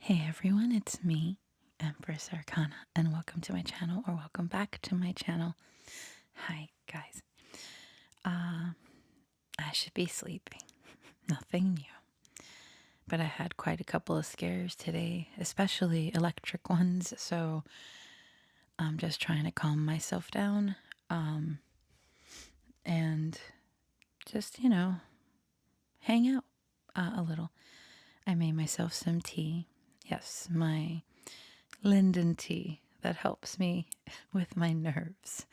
Hey everyone, it's me, Empress Arcana, and welcome to my channel, or welcome back to my channel. Hi, guys. I should be sleeping. Nothing new. But I had quite a couple of scares today, especially electric ones, so I'm just trying to calm myself down and just, hang out a little. I made myself some tea. Yes, my linden tea that helps me with my nerves.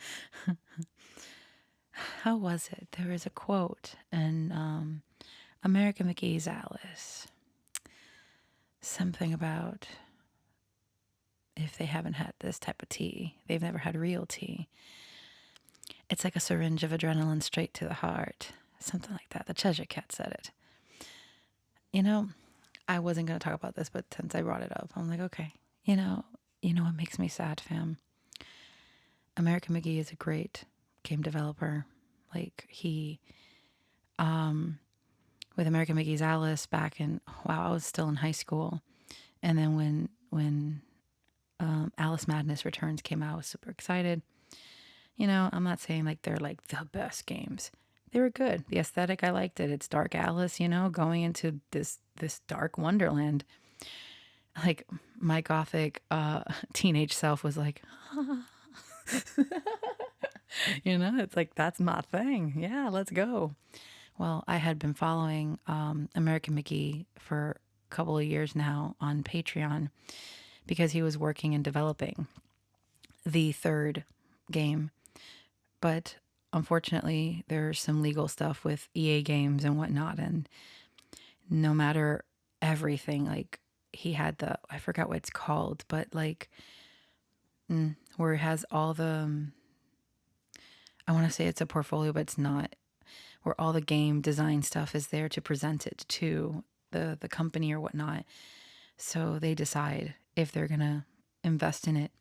How was it? There was a quote in American McGee's Alice. Something about if they haven't had this type of tea, they've never had real tea. It's like a syringe of adrenaline straight to the heart. Something like that. The Cheshire Cat said it. You know, I wasn't going to talk about this, but since I brought it up, I'm like, okay. You know what makes me sad, fam? American McGee is a great game developer. Like with American McGee's Alice back in, wow, I was still in high school. And then when Alice Madness Returns came out, I was super excited. I'm not saying like they're like the best games. They were good. The aesthetic, I liked it. It's Dark Alice, going into this dark wonderland. Like my gothic teenage self was like, it's like that's my thing. Yeah, let's go. Well, I had been following American McGee for a couple of years now on Patreon because he was working and developing the third game. But unfortunately, there's some legal stuff with EA games and whatnot. And no matter everything, like he had I forgot what it's called, but like where it has all I want to say it's a portfolio, but it's not, where all the game design stuff is there to present it to the company or whatnot. So they decide if they're going to invest in it.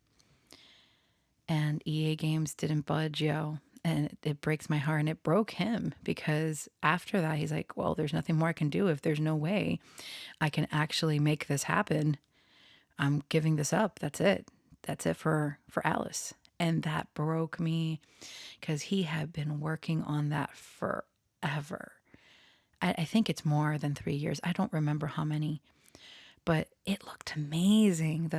And EA Games didn't budge, yo. And it breaks my heart. And it broke him because after that, he's like, well, there's nothing more I can do. If there's no way I can actually make this happen, I'm giving this up. That's it. That's it for Alice. And that broke me because he had been working on that forever. I think it's more than 3 years. I don't remember how many, but it looked amazing.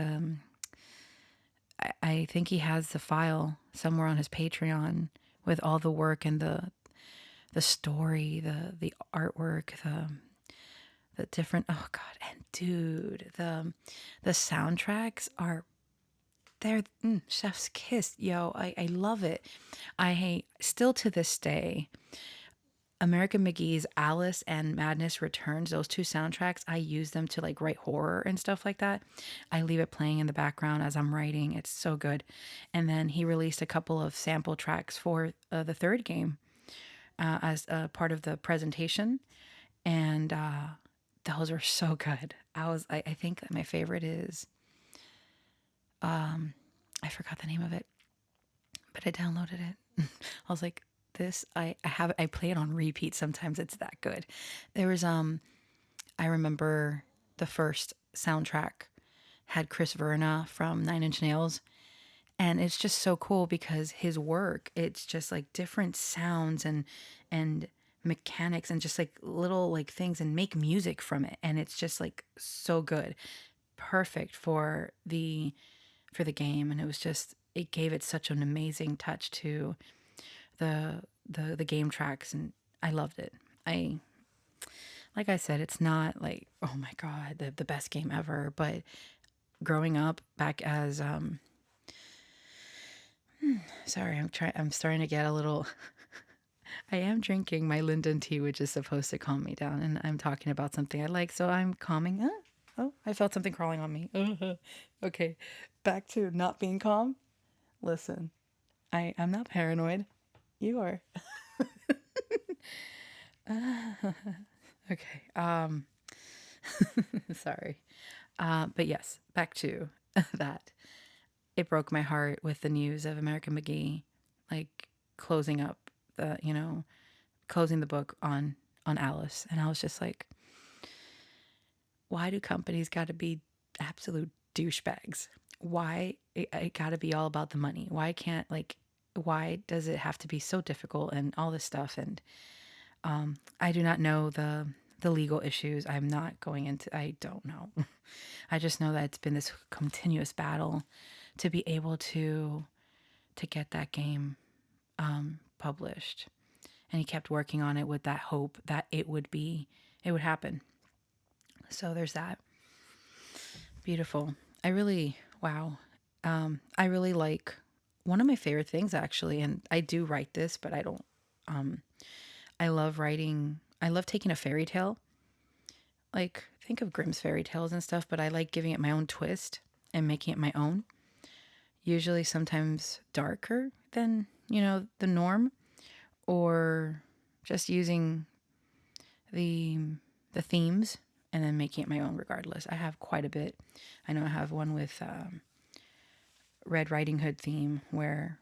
I think he has the file somewhere on his Patreon with all the work and the story, the artwork, the different, oh god, and dude, the soundtracks are, they're chef's kiss, yo. I love it. I still to this day, American McGee's Alice and Madness Returns, those two soundtracks, I use them to like write horror and stuff like that. I leave it playing in the background as I'm writing. It's so good. And then he released a couple of sample tracks for the third game as part of the presentation. And those were so good. I think that my favorite is, I forgot the name of it, but I downloaded it. I was like, I play it on repeat sometimes. It's that good. There was I remember the first soundtrack had Chris Verna from Nine Inch Nails, and it's just so cool because his work, it's just like different sounds and mechanics and just like little like things, and make music from it, and it's just like so good. Perfect for the game, and it gave it such an amazing touch to the game tracks, and I loved it. I Like I said, it's not like, oh my god, the best game ever, but growing up back as sorry, I'm starting to get a little I am drinking my Linden tea, which is supposed to calm me down, and I'm talking about something I like, so I'm calming. Oh, I felt something crawling on me. Okay, back to not being calm. Listen, I'm not paranoid. You are. Okay. Sorry. But yes, back to that. It broke my heart with the news of American McGee, like closing up closing the book on Alice, and I was just like, why do companies got to be absolute douchebags. Why it got to be all about the money? Why can't, like, why does it have to be so difficult and all this stuff? And I do not know the legal issues. I'm not going into. I don't know. I just know that it's been this continuous battle to be able to get that game published. And he kept working on it with that hope that it would happen. So there's that. Beautiful. I really, wow. I really like one of my favorite things actually, and I do write this, but I don't. Um, I love writing. I love taking a fairy tale, like think of Grimm's fairy tales and stuff, but I like giving it my own twist and making it my own. Usually, sometimes darker than the norm, or just using the the themes and then making it my own regardless. I have quite a bit. I know I have one with Red Riding Hood theme where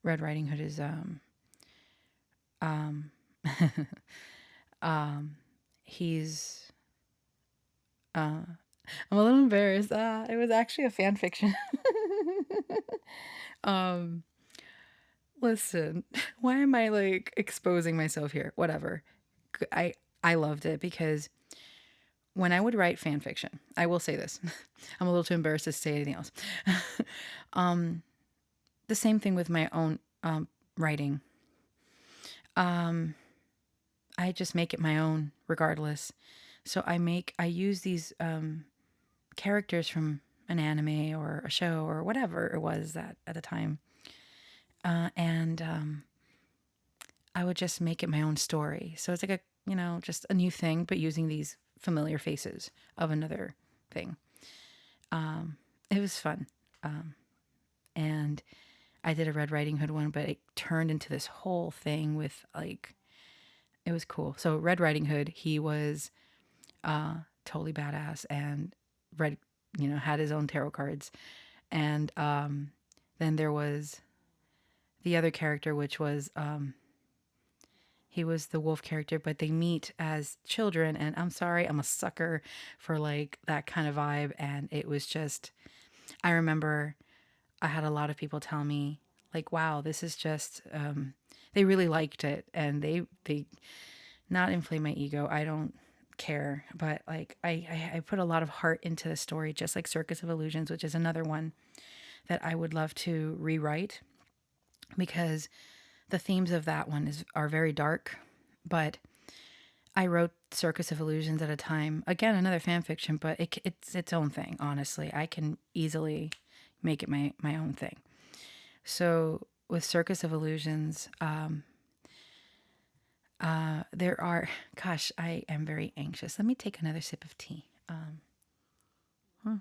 Red Riding Hood is um he's I'm a little embarrassed. It was actually a fan fiction. um Listen, why am I like exposing myself here? Whatever. I I loved it because when I would write fan fiction, I will say this. I'm a little too embarrassed to say anything else. um, the same thing with my own writing. Um, I just make it my own regardless. So I use these characters from an anime or a show or whatever it was that at the time, and I would just make it my own story. So it's like a just a new thing, but using these familiar faces of another thing. Um, it was fun. Um, and I did a Red Riding Hood one, but it turned into this whole thing with like, it was cool. So Red Riding Hood, he was totally badass and red, had his own tarot cards. And then there was the other character, which was he was the wolf character, but they meet as children. And I'm sorry, I'm a sucker for like that kind of vibe. And it was just, I remember I had a lot of people tell me, like, wow, this is just, they really liked it. And they not inflame my ego. I don't care. But like, I put a lot of heart into the story, just like Circus of Illusions, which is another one that I would love to rewrite because the themes of that one are very dark. But I wrote Circus of Illusions at a time. Again, another fan fiction, but it's its own thing. Honestly, I can easily make it my own thing. So with Circus of Illusions, there are. Gosh, I am very anxious. Let me take another sip of tea. Hmm,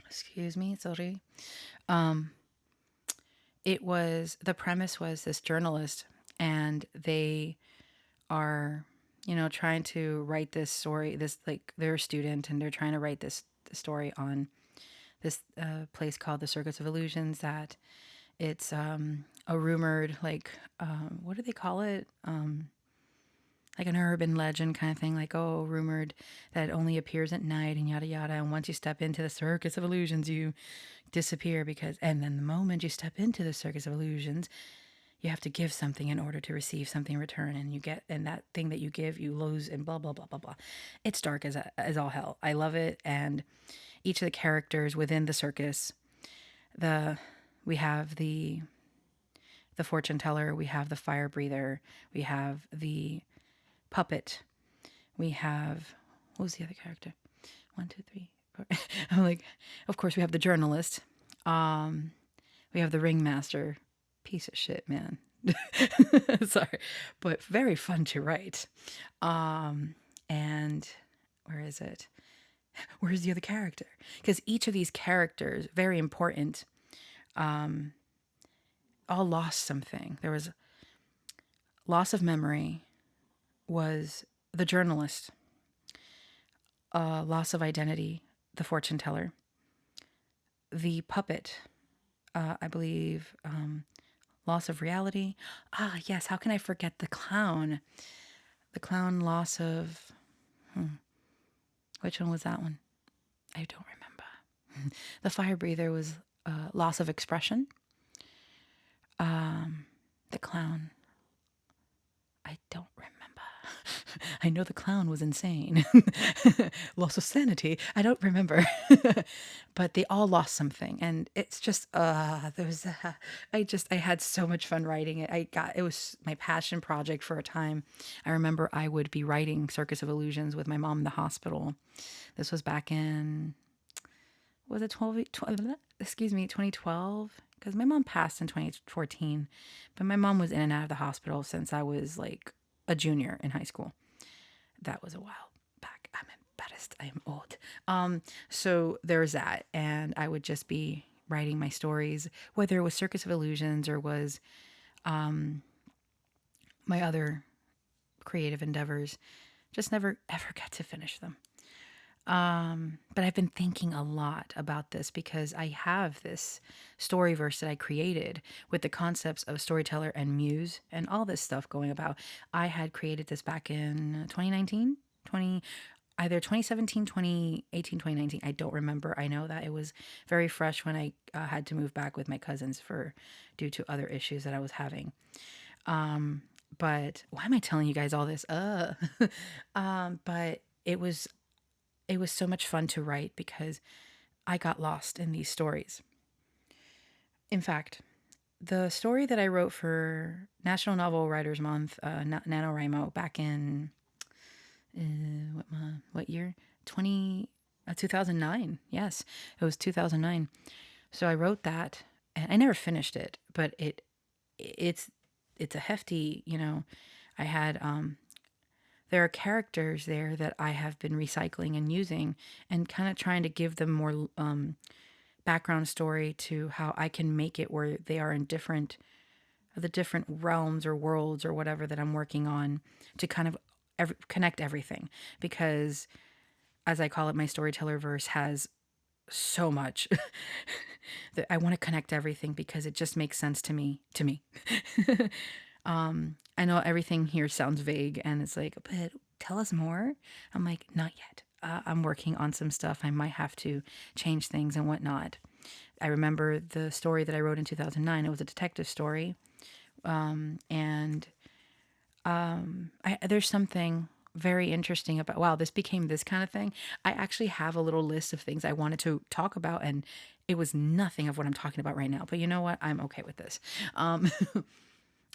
excuse me, sorry. Um, the premise was this journalist, and they are trying to write this story. This like they're a student, and they're trying to write this story on this place called the Circus of Illusions. That it's a rumored like what do they call it? Like an urban legend kind of thing. Like rumored that it only appears at night and yada yada. And once you step into the Circus of Illusions, you disappear because. And then the moment you step into the Circus of Illusions, you have to give something in order to receive something in return, and you get and that thing that you give you lose, and blah blah blah blah blah. It's dark as all hell. I love it. And each of the characters within the circus, the we have the fortune teller, we have the fire breather, we have the puppet, we have what was the other character? One, two, three, four. I'm like, of course we have the journalist. We have the ringmaster. Piece of shit, man. Sorry, but very fun to write. And where is it? Where's the other character? Because each of these characters, very important, all lost something. There was loss of memory, was the journalist, loss of identity, the fortune teller, the puppet, I believe, loss of reality. Ah, yes, how can I forget the clown? The clown loss of, which one was that one? I don't remember. The fire breather was loss of expression. The clown, I don't remember. I know the clown was insane. Loss of sanity. I don't remember. But they all lost something. And it's just, I had so much fun writing it. It was my passion project for a time. I remember I would be writing Circus of Illusions with my mom in the hospital. This was back in, was it 2012? Because my mom passed in 2014, but my mom was in and out of the hospital since I was like a junior in high school. That was a while back. I'm embarrassed. I am old. So there's that. And I would just be writing my stories, whether it was Circus of Illusions or was my other creative endeavors. Just never ever got to finish them. But I've been thinking a lot about this because I have this story verse that I created with the concepts of storyteller and muse and all this stuff going about. I had created this back in 2019, either 2017, 2018, 2019. I don't remember. I know that it was very fresh when I had to move back with my cousins due to other issues that I was having. But why am I telling you guys all this? But it was so much fun to write because I got lost in these stories. In fact, the story that I wrote for National Novel Writers Month, NaNoWriMo, back in what year? 2009. Yes, it was 2009. So I wrote that, and I never finished it, but it's it's a hefty. I had there are characters there that I have been recycling and using and kind of trying to give them more background story to how I can make it where they are in the different realms or worlds or whatever that I'm working on to kind of connect everything. Because, as I call it, my storyteller verse has so much that I want to connect everything because it just makes sense to me. I know everything here sounds vague and it's like, but tell us more. I'm like, not yet. I'm working on some stuff. I might have to change things and whatnot. I remember the story that I wrote in 2009. It was a detective story. And there's something very interesting about, wow, this became this kind of thing. I actually have a little list of things I wanted to talk about, and it was nothing of what I'm talking about right now. But you know what? I'm okay with this.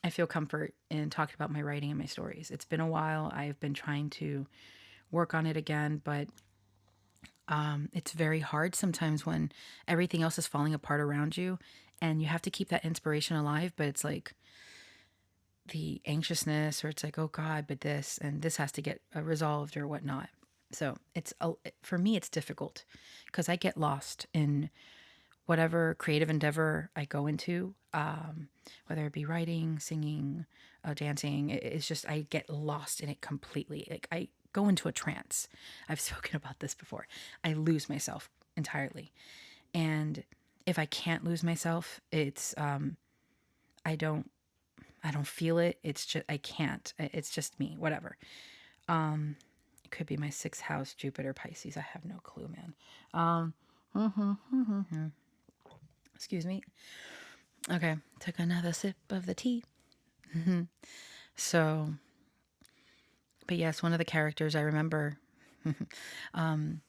I feel comfort in talking about my writing and my stories. It's been a while. I've been trying to work on it again, but it's very hard sometimes when everything else is falling apart around you and you have to keep that inspiration alive. But it's like the anxiousness, or it's like, oh God, but this and this has to get resolved or whatnot. So for me, it's difficult because I get lost in whatever creative endeavor I go into, whether it be writing, singing, dancing. It's just, I get lost in it completely. Like I go into a trance. I've spoken about this before. I lose myself entirely. And if I can't lose myself, it's, I don't, I don't feel it. It's just, I can't. It's just me, whatever. It could be my sixth house, Jupiter, Pisces. I have no clue, man. Excuse me. Okay, took another sip of the tea. So, but yes, one of the characters I remember, the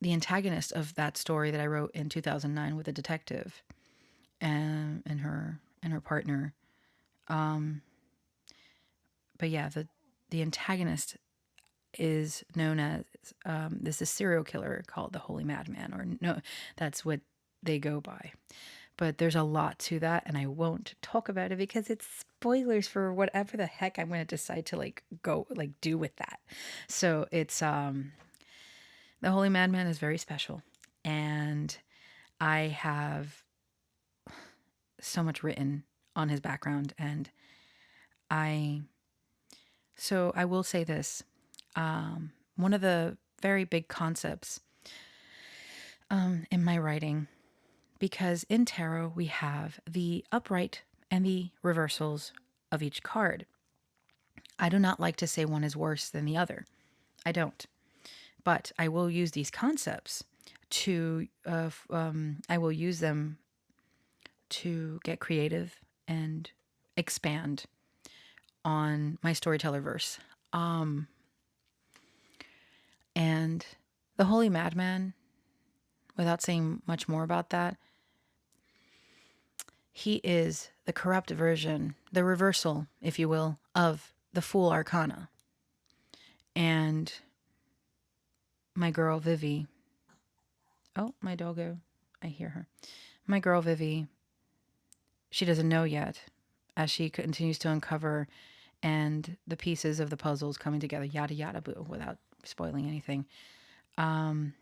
antagonist of that story that I wrote in 2009 with a detective and her partner. But yeah, the antagonist is known as this is serial killer called the Holy Madman, or no, that's what they go by. But there's a lot to that, and I won't talk about it because it's spoilers for whatever the heck I'm going to decide to do with that. So it's the Holy Madman is very special, and I have so much written on his background, and I so I will say this. One of the very big concepts in my writing, because in tarot we have the upright and the reversals of each card. I do not like to say one is worse than the other. I don't. But I will use these concepts I will use them to get creative and expand on my storyteller verse. Um, and the Holy Madman, without saying much more about that, he is the corrupt version, the reversal, if you will, of the Fool Arcana. And my girl Vivi, oh, my doggo, I hear her. My girl Vivi, she doesn't know yet as she continues to uncover and the pieces of the puzzles coming together, yada yada boo, without spoiling anything. Um,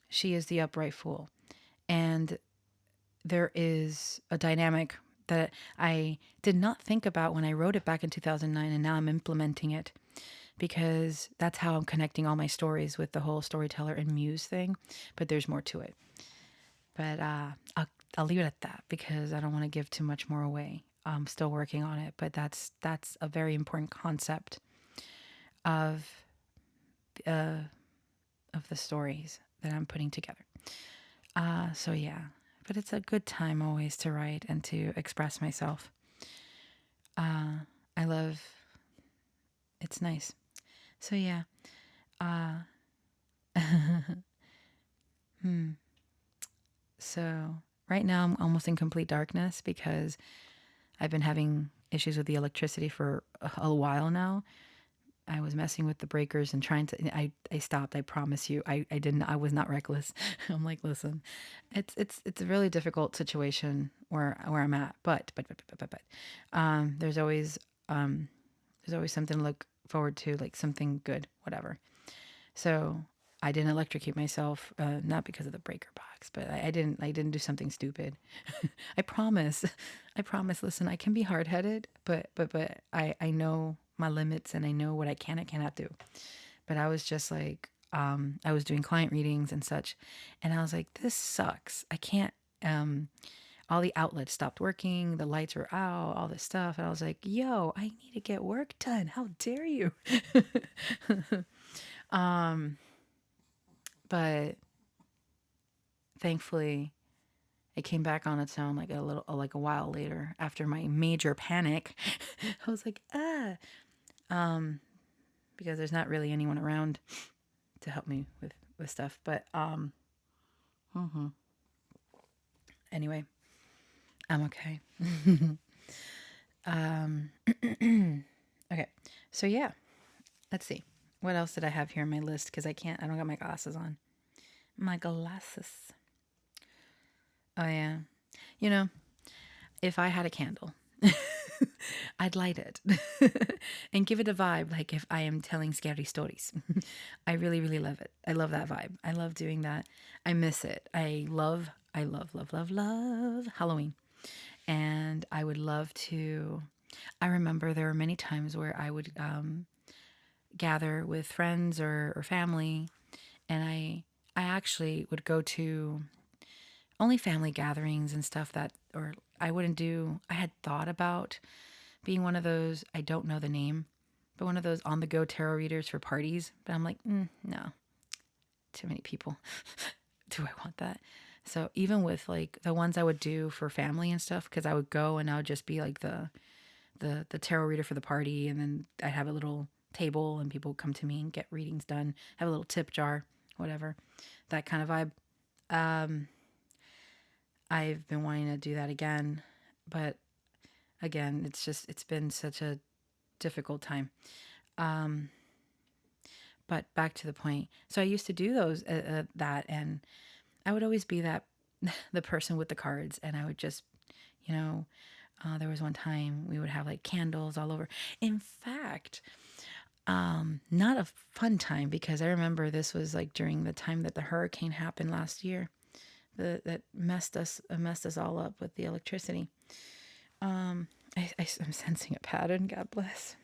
she is the upright fool. And there is a dynamic that I did not think about when I wrote it back in 2009, and now I'm implementing it because that's how I'm connecting all my stories with the whole storyteller and muse thing. But there's more to it. But I'll leave it at that because I don't want to give too much more away. I'm still working on it, but that's a very important concept of uh, of the stories that I'm putting together. So yeah, but it's a good time always to write and to express myself. I love. It's nice. So yeah. Uh, hmm. So right now I'm almost in complete darkness because I've been having issues with the electricity for a while now. I was messing with the breakers and trying to. I stopped. I promise you. I didn't. I was not reckless. I'm like, listen, it's a really difficult situation where I'm at. But um, there's always something to look forward to, like something good, whatever. So I didn't electrocute myself, not because of the breaker box, but I didn't do something stupid. I promise. I promise. Listen, I can be hard headed, but I know my limits and I know what I can and cannot do. But I was just like, I was doing client readings and such, and I was like, this sucks. I can't. All the outlets stopped working, the lights were out, all this stuff, and I was like, yo, I need to get work done. How dare you? um, but thankfully it came back on its own like a while later after my major panic. I was like, um, because there's not really anyone around to help me with stuff. But anyway, I'm okay. um, okay, so yeah, let's see. What else did I have here on my list? Because I don't got my glasses on. My glasses. Oh yeah, you know, if I had a candle, I'd light it and give it a vibe like if I am telling scary stories. I really, really love it. I love that vibe. I love doing that. I miss it. I love Halloween. And I would love to. I remember there were many times where I would gather with friends or family, and I actually would go to only family gatherings and stuff that, or I wouldn't do. I had thought about being one of those, I don't know the name, but one of those on the go tarot readers for parties. But I'm like, no, too many people. Do I want that? So even with like the ones I would do for family and stuff, because I would go and I would just be like the tarot reader for the party, and then I'd have a little table and people would come to me and get readings done. Have a little tip jar, whatever, that kind of vibe. Um, I've been wanting to do that again, but again, it's been such a difficult time. Um, but back to the point. So I used to do that, and I would always be that the person with the cards, and I would just, you know, there was one time we would have like candles all over. In fact, not a fun time because I remember this was like during the time that the hurricane happened last year. That messed us all up with the electricity. I'm sensing a pattern. God bless.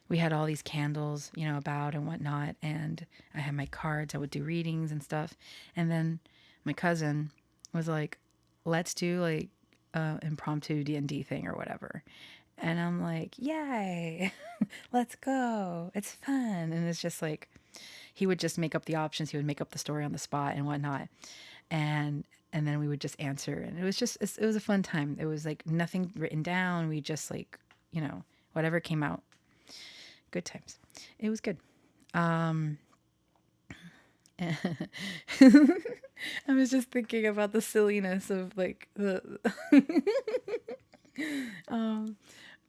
We had all these candles, about and whatnot, and I had my cards. I would do readings and stuff, and then my cousin was like, "Let's do like impromptu D&D thing or whatever," and I'm like, "Yay, let's go! It's fun!" And it's just like he would just make up the options. He would make up the story on the spot and whatnot. And then we would just answer. And it was a fun time. It was like nothing written down. We just like, whatever came out. Good times. It was good. I was just thinking about the silliness of like um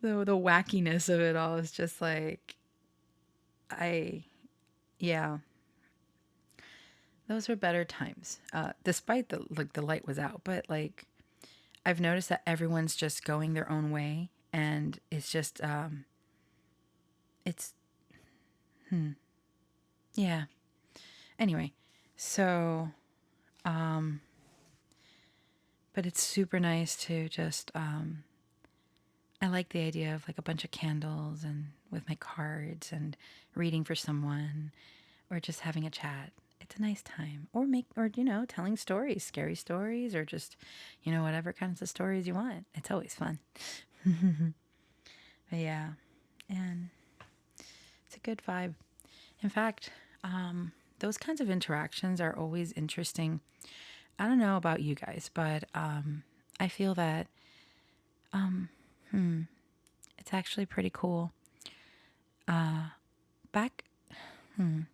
the wackiness of it all. Is just like I yeah, those were better times. Despite the light was out, but like I've noticed that everyone's just going their own way, and it's just it's yeah. Anyway, so but it's super nice to just I like the idea of like a bunch of candles and with my cards and reading for someone or just having a chat. It's a nice time. Or telling stories, scary stories, or just, whatever kinds of stories you want. It's always fun. But yeah, and it's a good vibe. In fact, those kinds of interactions are always interesting. I don't know about you guys, but I feel that it's actually pretty cool. Back when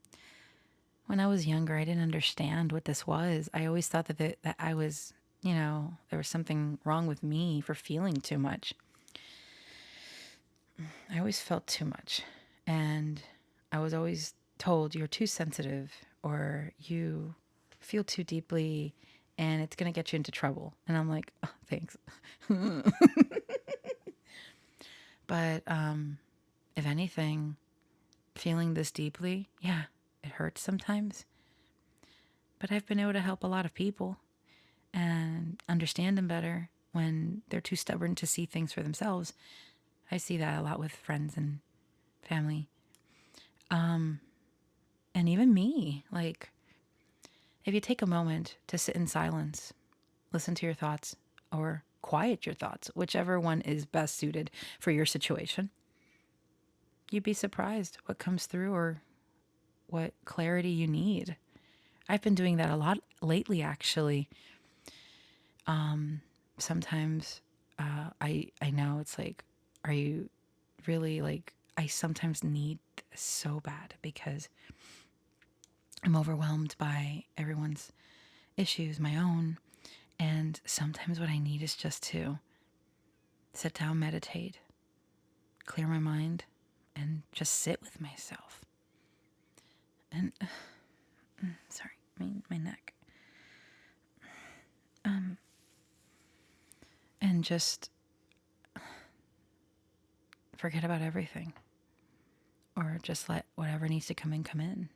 I was younger, I didn't understand what this was. I always thought that I was, there was something wrong with me for feeling too much. I always felt too much. And I was always told you're too sensitive or you feel too deeply and it's going to get you into trouble. And I'm like, oh, thanks. But if anything, feeling this deeply, yeah, it hurts sometimes. But I've been able to help a lot of people and understand them better when they're too stubborn to see things for themselves. I see that a lot with friends and family. And even me, like, if you take a moment to sit in silence, listen to your thoughts, or quiet your thoughts, whichever one is best suited for your situation, you'd be surprised what comes through or what clarity you need. I've been doing that a lot lately, actually. Sometimes I know it's like, are you really like? I sometimes need this so bad because I'm overwhelmed by everyone's issues, my own, and sometimes what I need is just to sit down, meditate, clear my mind, and just sit with myself. And sorry, my neck. And just forget about everything. Or just let whatever needs to come in,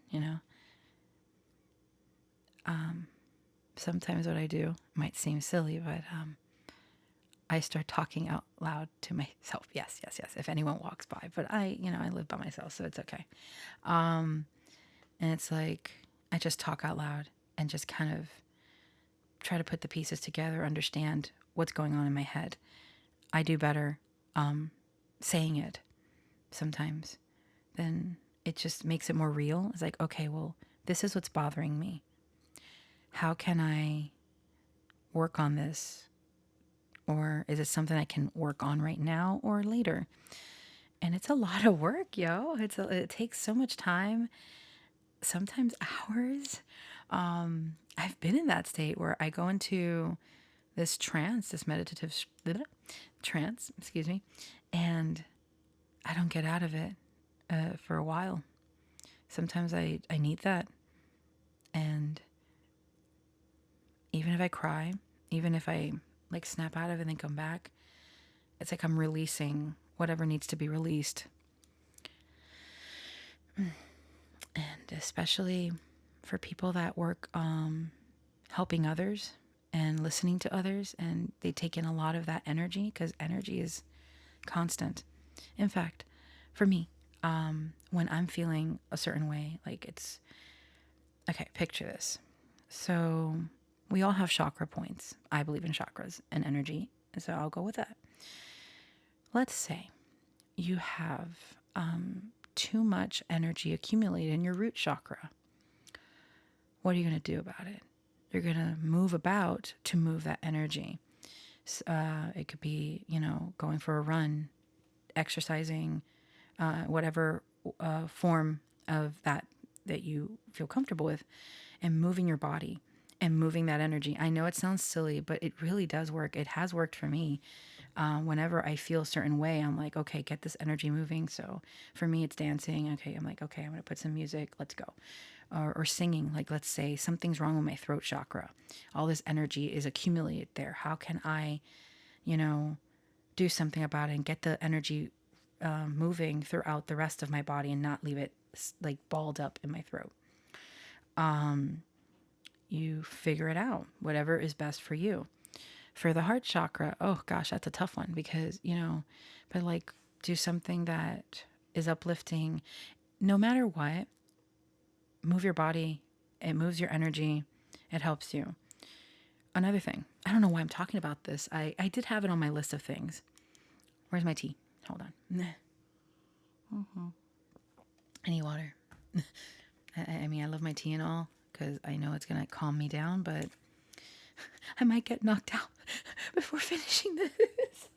Sometimes what I do might seem silly, but I start talking out loud to myself. Yes, yes, yes. If anyone walks by, but I live by myself, so it's okay. And it's like I just talk out loud and just kind of try to put the pieces together, understand what's going on in my head. I do better saying it sometimes. Then it just makes it more real. It's like, okay, well, this is what's bothering me. How can I work on this? Or is it something I can work on right now or later? And it's a lot of work, yo. It takes so much time, sometimes hours. I've been in that state where I go into this trance, this meditative trance, excuse me, and I don't get out of it for a while. Sometimes I need that. And even if I cry, even if I like snap out of it and then come back, it's like I'm releasing whatever needs to be released. And especially for people that work helping others and listening to others, and they take in a lot of that energy because energy is constant. In fact, for me, when I'm feeling a certain way, like it's okay, picture this. So we all have chakra points. I believe in chakras and energy, so I'll go with that. Let's say you have too much energy accumulated in your root chakra. what are you going to do about it? You're going to move about to move that energy. It could be, going for a run, exercising, whatever form of that you feel comfortable with, and moving your body and moving that energy. I know it sounds silly, but it really does work. It has worked for me. Whenever I feel a certain way, I'm like, okay, get this energy moving. So for me, it's dancing. Okay, I'm like, okay, I'm going to put some music. Let's go. Or singing. Like, let's say something's wrong with my throat chakra. All this energy is accumulated there. How can I, do something about it and get the energy moving throughout the rest of my body and not leave it like balled up in my throat? You figure it out, whatever is best for you. For the heart chakra, oh gosh, that's a tough one because, but like do something that is uplifting. No matter what, move your body. It moves your energy. It helps you. Another thing, I don't know why I'm talking about this. I did have it on my list of things. Where's my tea? Hold on. I need water. I mean, I love my tea and all because I know it's going to calm me down, but I might get knocked out before finishing this.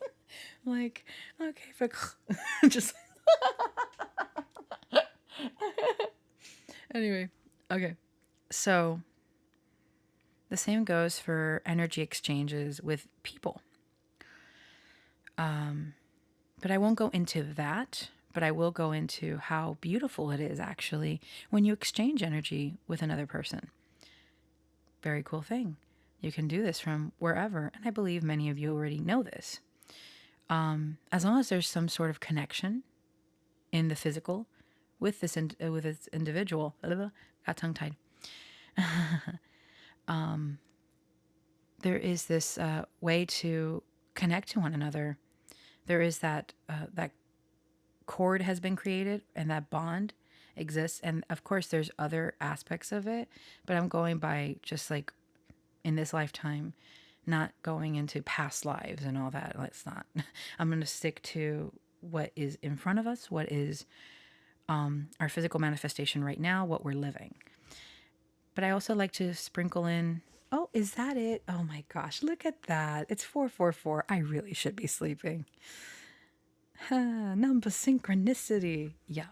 Like, okay, but just anyway, okay. So the same goes for energy exchanges with people. But I won't go into that, but I will go into how beautiful it is actually when you exchange energy with another person. Very cool thing. You can do this from wherever, and I believe many of you already know this. As long as there's some sort of connection in the physical with this individual, got tongue tied. There is this way to connect to one another. There is that cord has been created and that bond exists, and of course there's other aspects of it, but I'm going by just like in this lifetime, not going into past lives and all that. Let's not. I'm going to stick to what is in front of us, what is our physical manifestation right now, what we're living. But I also like to sprinkle in, oh, is that it? Oh my gosh, look at that. It's 444. I really should be sleeping. Number synchronicity. Yeah.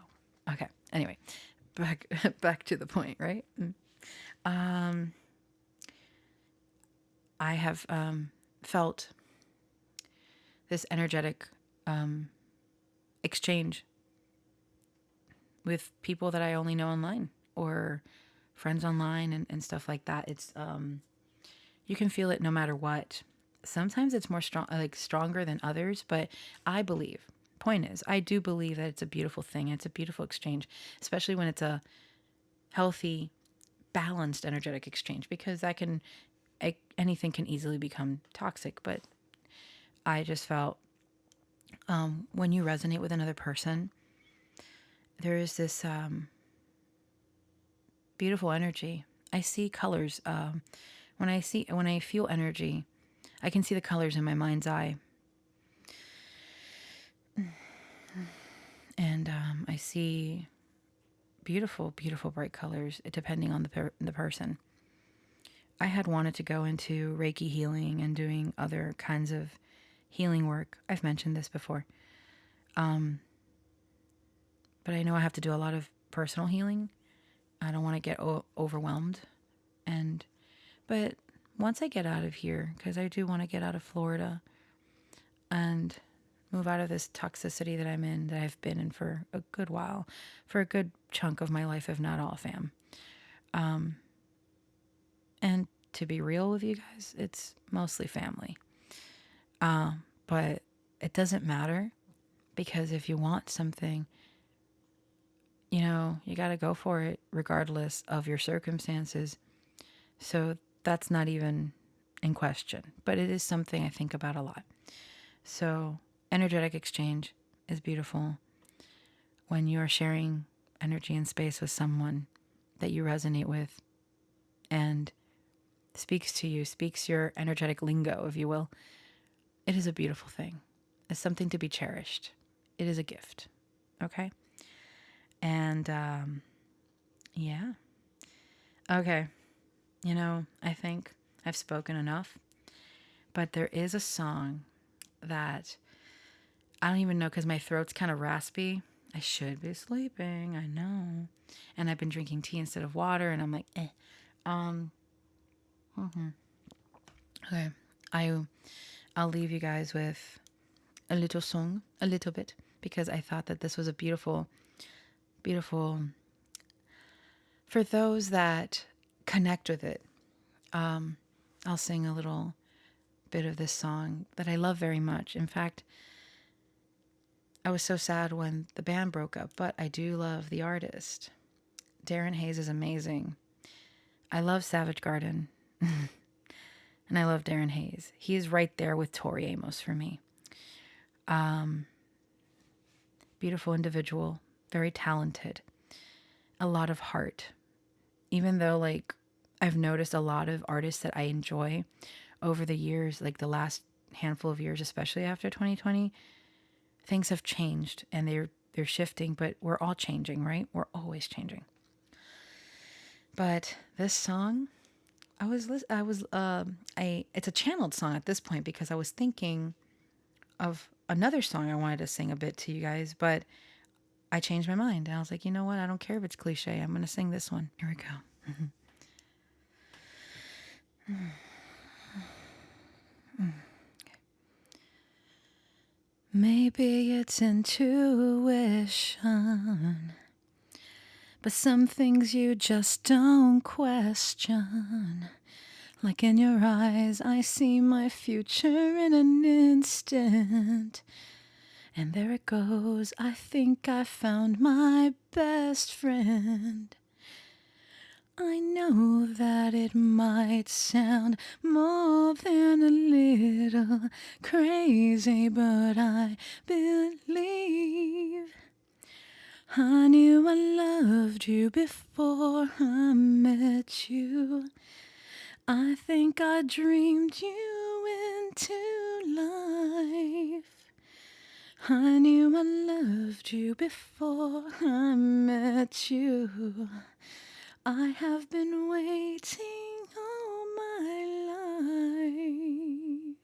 Okay. Anyway, back to the point, right? I have felt this energetic exchange with people that I only know online or friends online and stuff like that. It's you can feel it no matter what. Sometimes it's more stronger than others, but I believe. Point is, I do believe that it's a beautiful thing. It's a beautiful exchange, especially when it's a healthy, balanced energetic exchange, because anything can easily become toxic. But I just felt when you resonate with another person, there is this beautiful energy. I see colors. When I feel energy, I can see the colors in my mind's eye. And I see beautiful, beautiful bright colors depending on the person. I had wanted to go into Reiki healing and doing other kinds of healing work. I've mentioned this before. But I know I have to do a lot of personal healing. I don't want to get overwhelmed. But once I get out of here, because I do want to get out of Florida and move out of this toxicity that I'm in, that I've been in for a good while, for a good chunk of my life, if not all, fam. And to be real with you guys, it's mostly family. But it doesn't matter, because if you want something, you got to go for it regardless of your circumstances. So that's not even in question, but it is something I think about a lot. So energetic exchange is beautiful when you are sharing energy and space with someone that you resonate with and speaks to you, speaks your energetic lingo, if you will. It is a beautiful thing. It's something to be cherished. It is a gift. Okay? And, yeah. Okay. I think I've spoken enough, but there is a song that I don't even know because my throat's kind of raspy. I should be sleeping, I know. And I've been drinking tea instead of water, and I'm like, eh. Um, okay. I I'll leave you guys with a little song, a little bit, because I thought that this was a beautiful, beautiful for those that connect with it. Um, I'll sing a little bit of this song that I love very much. In fact, I was so sad when the band broke up, but I do love the artist. Darren Hayes is amazing. I love Savage Garden, and I love Darren Hayes. He is right there with Tori Amos for me. Beautiful individual, very talented, a lot of heart. Even though, like, I've noticed a lot of artists that I enjoy over the years, like the last handful of years, especially after 2020, things have changed and they're shifting, but we're all changing, right? We're always changing. But this song, it's a channeled song at this point because I was thinking of another song I wanted to sing a bit to you guys, but I changed my mind and I was like, you know what? I don't care if it's cliche. I'm going to sing this one. Here we go. Maybe it's intuition, but some things you just don't question. Like in your eyes, I see my future in an instant. And there it goes, I think I found my best friend. I know that it might sound more than a little crazy, but I believe I knew I loved you before I met you. I think I dreamed you into life. I knew I loved you before I met you. I have been waiting all my life.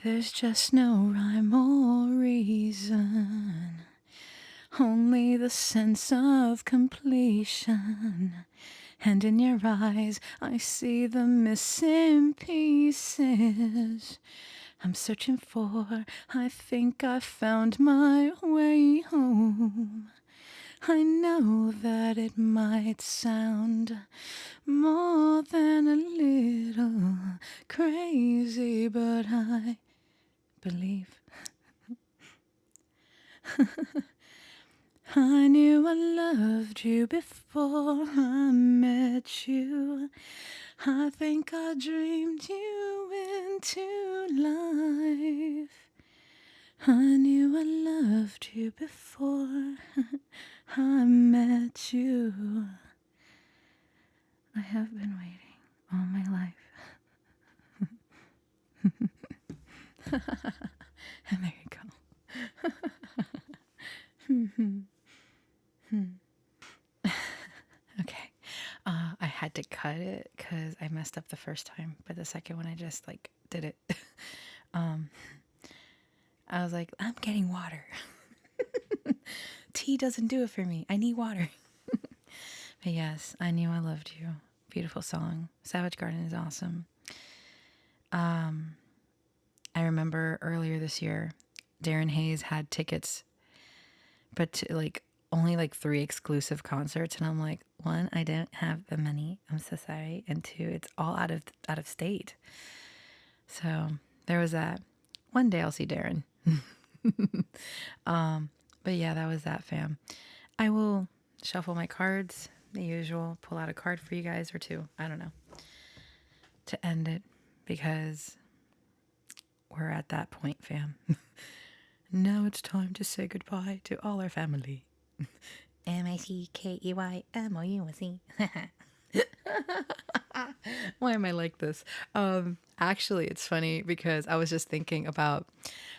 There's just no rhyme or reason, only the sense of completion. And in your eyes, I see the missing pieces I'm searching for. I think I found my way home. I know that it might sound more than a little crazy, but I believe I knew I loved you before I met you. I think I dreamed you into life. I knew I loved you before I met you. I have been waiting all my life. And there you go. Okay. I had to cut it because I messed up the first time, but the second one I just like did it. I was like, I'm getting water. Tea doesn't do it for me. I need water. But yes, I knew I loved you. Beautiful song. Savage Garden is awesome. I remember earlier this year, Darren Hayes had tickets, but to, like only like 3 exclusive concerts, and I'm like, one, I don't have the money. I'm so sorry, and two, it's all out of state. So there was that. One day I'll see Darren. But yeah, that was that, fam. I will shuffle my cards, the usual, pull out a card for you guys or two. I don't know. To end it, because we're at that point, fam. Now it's time to say goodbye to all our family. MICKEYMOUSE. Why am I like this? Actually, it's funny because I was just thinking about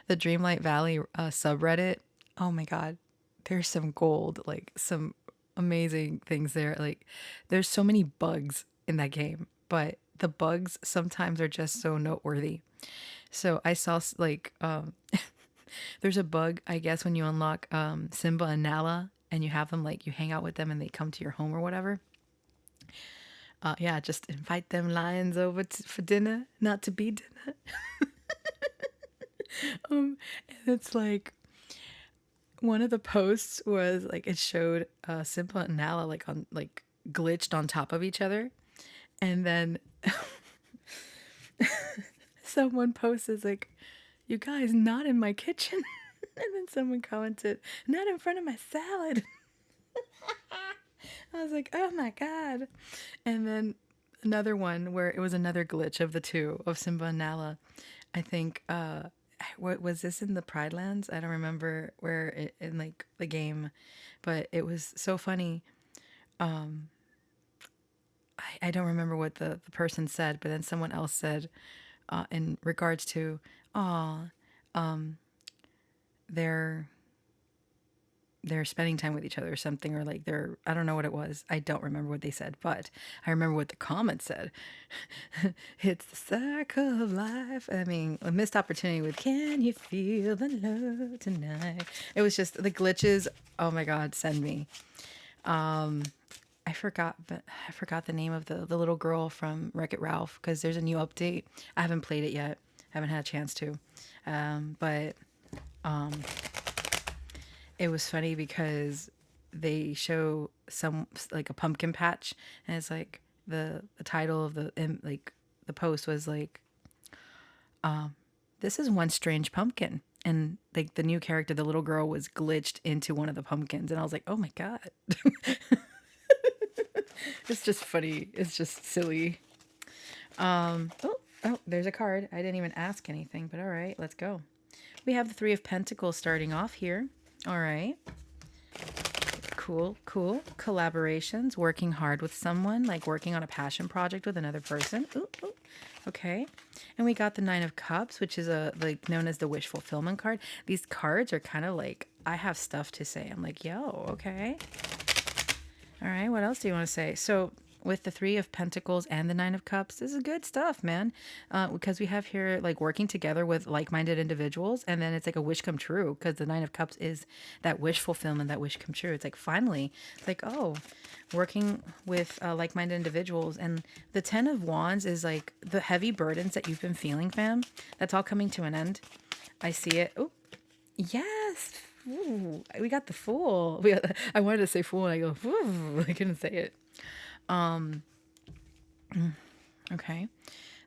the Dreamlight Valley subreddit. Oh my God, there's some gold, like some amazing things there. Like, there's so many bugs in that game, but the bugs sometimes are just so noteworthy. So I saw there's a bug, I guess, when you unlock Simba and Nala and you have them, like, you hang out with them and they come to your home or whatever. Yeah, just invite them lions over for dinner, not to be dinner. And it's like one of the posts was like it showed Simba and Nala like on like glitched on top of each other, and then someone posted like, "You guys not in my kitchen," and then someone commented, "Not in front of my salad." I was like, "Oh my god!" And then another one where it was another glitch of the two of Simba and Nala. I think what was this in the Pride Lands? I don't remember where it, in like the game, but it was so funny. I don't remember what the person said, but then someone else said in regards to, "Oh, they're they're spending time with each other or something, or like they're, I don't know what it was. I don't remember what they said, but I remember what the comment said. It's the circle of life. I mean, a missed opportunity with "Can you feel the love tonight?" It was just the glitches. Oh my God, send me. I forgot the name of the little girl from Wreck It Ralph because there's a new update. I haven't played it yet. Haven't had a chance to. But it was funny because they show some like a pumpkin patch, and it's like the title of like the post was like, "This is one strange pumpkin," and like the new character, the little girl, was glitched into one of the pumpkins, and I was like, "Oh my god!" It's just funny. It's just silly. Oh, there's a card. I didn't even ask anything, but all right, let's go. We have the Three of Pentacles starting off here. All right. Cool, cool. Collaborations, working hard with someone, like working on a passion project with another person. Ooh, ooh. Okay. And we got the Nine of Cups, which is a like known as the wish fulfillment card. These cards are kind of like, I have stuff to say. I'm like, yo, okay. All right, what else do you want to say? So, with the Three of Pentacles and the Nine of Cups, this is good stuff, man. Because we have here like working together with like-minded individuals, and then it's like a wish come true. Because the Nine of Cups is that wish fulfillment, that wish come true. It's like finally, it's like, oh, working with like-minded individuals, and the Ten of Wands is like the heavy burdens that you've been feeling, fam. That's all coming to an end. I see it. Oh, yes. Ooh, we got the Fool. I wanted to say Fool, and I go, ooh, I couldn't say it. Okay.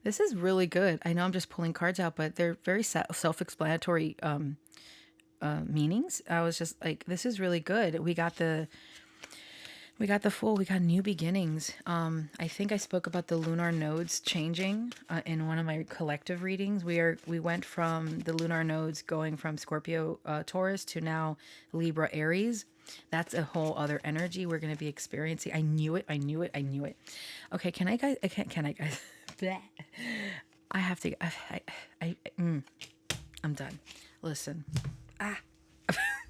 This is really good. I know I'm just pulling cards out, but they're very self-explanatory meanings. I was just like, this is really good. We got the Fool. We got new beginnings. I think I spoke about the lunar nodes changing in one of my collective readings. We went from the lunar nodes going from Scorpio, Taurus to now Libra, Aries. That's a whole other energy we're going to be experiencing. I knew it. I knew it. I knew it. Okay, can I guys? Can I guys? Bleh. I have to. I'm done. Listen. Ah,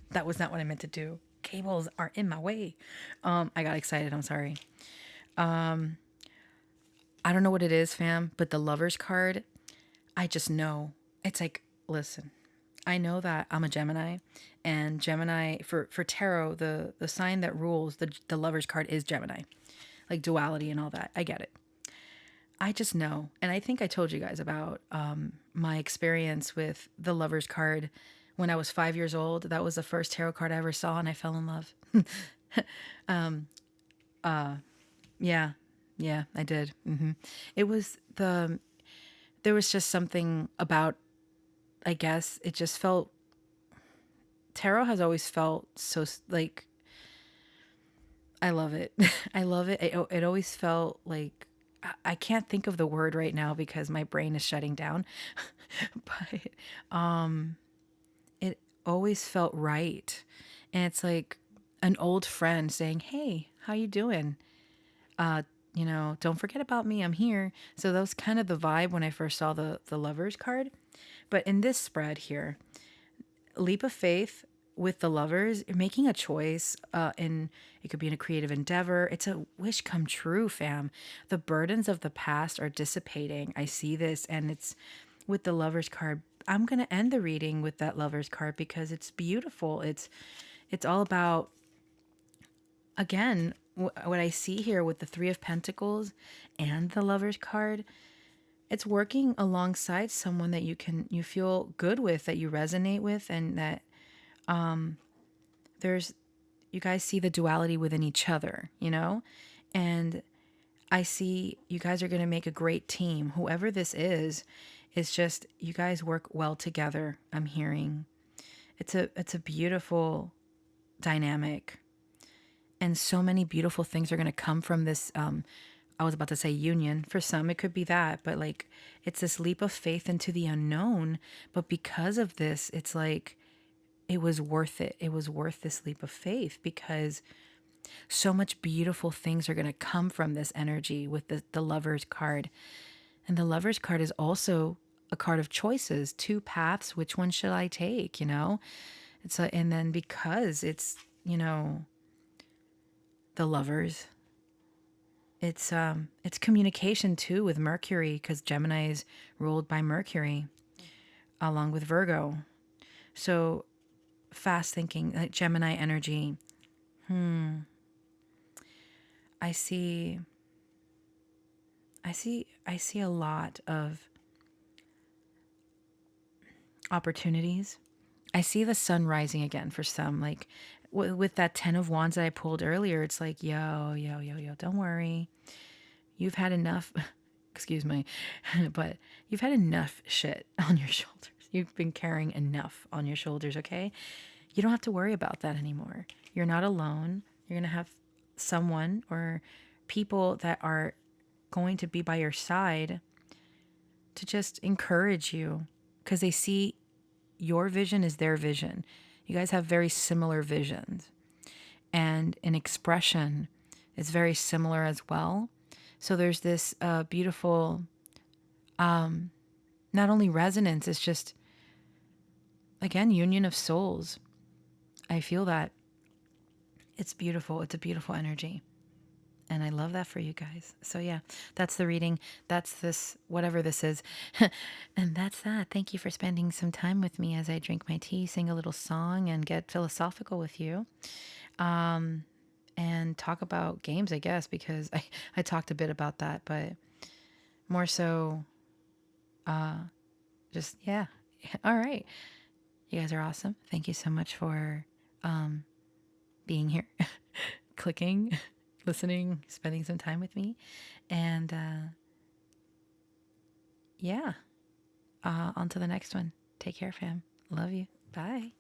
that was not what I meant to do. Cables are in my way. I got excited. I'm sorry. I don't know what it is, fam, but the Lovers card, I just know. It's like, listen, I know that I'm a Gemini, and Gemini for tarot, the sign that rules the Lovers card is Gemini, like duality and all that. I get it. I just know, and I think I told you guys about my experience with the Lovers card when I was 5 years old. That was the first tarot card I ever saw, and I fell in love. Yeah, yeah, I did. It was there was just something about, I guess, it just felt, tarot has always felt so like, I love it. I love it. It always felt like, I can't think of the word right now because my brain is shutting down, but it always felt right. And it's like an old friend saying, "Hey, how you doing? Uh, don't forget about me. I'm here." So that was kind of the vibe when I first saw the Lovers card. But in this spread here, leap of faith, with the lovers, you're making a choice, and it could be in a creative endeavor. It's a wish come true, fam. The burdens of the past are dissipating. I see this, and it's with the lovers card. I'm going to end the reading with that lovers card because it's beautiful. It's all about, again, what I see here with the 3 of Pentacles and the lovers card. It's working alongside someone that you feel good with, that you resonate with, and that there's you guys see the duality within each other, you know? And I see you guys are going to make a great team. Whoever this is, it's just you guys work well together. I'm hearing. It's a beautiful dynamic. And so many beautiful things are going to come from this. I was about to say union. For some it could be that, but like it's this leap of faith into the unknown, but because of this, it's like it was worth it. It was worth this leap of faith because so much beautiful things are going to come from this energy with the Lovers card. And the Lovers card is also a card of choices, 2 paths. Which one should I take? And then because it's the Lovers, it's communication too with Mercury, because Gemini is ruled by Mercury along with Virgo. So fast thinking, like Gemini energy. I see I see a lot of opportunities. I see the sun rising again for some, like with that 10 of wands that I pulled earlier. It's like, yo, don't worry. You've had enough, excuse me, but you've had enough shit on your shoulders. You've been carrying enough on your shoulders, okay? You don't have to worry about that anymore. You're not alone. You're going to have someone or people that are going to be by your side to just encourage you, because they see your vision is their vision. You guys have very similar visions, and an expression is very similar as well. So there's this beautiful, not only resonance, it's just, again, union of souls. I feel that. It's beautiful. It's a beautiful energy. And I love that for you guys. So yeah, that's the reading. That's this, whatever this is. And that's that. Thank you for spending some time with me as I drink my tea, sing a little song, and get philosophical with you. And talk about games, I guess, because I talked a bit about that, but more so, just, yeah. All right. You guys are awesome. Thank you so much for being here, clicking, listening, spending some time with me. And yeah, on to the next one. Take care, fam. Love you. Bye.